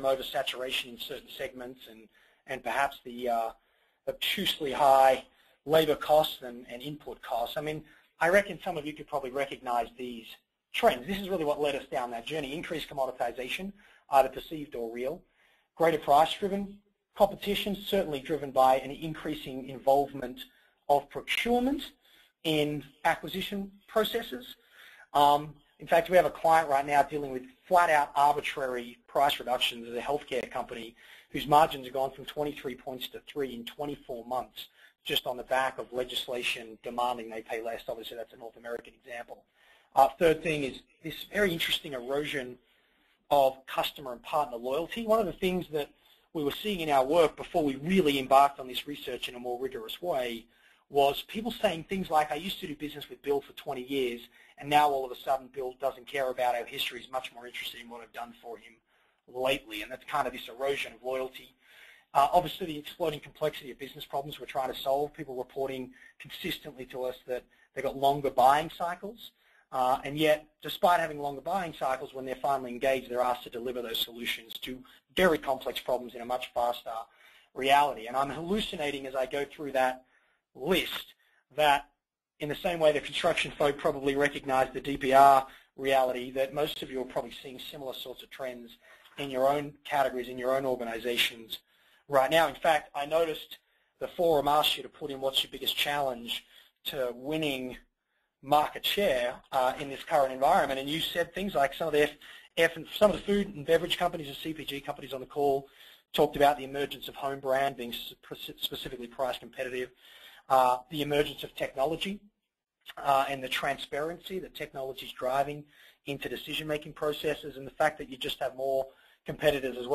some oversaturation in certain segments and perhaps the obtusely high labor costs and input costs. I mean, I reckon some of you could probably recognize these trends. This is really what led us down that journey. Increased commoditization, either perceived or real. Greater price-driven competition, certainly driven by an increasing involvement of procurement in acquisition processes. In fact, we have a client right now dealing with flat-out arbitrary price reductions as a healthcare company whose margins have gone from 23 points to 3 in 24 months just on the back of legislation demanding they pay less. Obviously, that's a North American example. Third thing is this very interesting erosion of customer and partner loyalty. One of the things that we were seeing in our work before we really embarked on this research in a more rigorous way was people saying things like, I used to do business with Bill for 20 years, and now all of a sudden Bill doesn't care about our history. He's much more interested in what I've done for him lately, and that's kind of this erosion of loyalty. Obviously, the exploding complexity of business problems we're trying to solve, people reporting consistently to us that they've got longer buying cycles, and yet, despite having longer buying cycles, when they're finally engaged, they're asked to deliver those solutions to very complex problems in a much faster reality. And I'm hallucinating as I go through that list that in the same way the construction folk probably recognize the DPR reality, that most of you are probably seeing similar sorts of trends in your own categories, in your own organizations right now. In fact, I noticed the forum asked you to put in what's your biggest challenge to winning market share in this current environment, and you said things like some of the food and beverage companies and CPG companies on the call talked about the emergence of home brand being specifically price competitive, the emergence of technology and the transparency that technology is driving into decision-making processes, and the fact that you just have more competitors as well.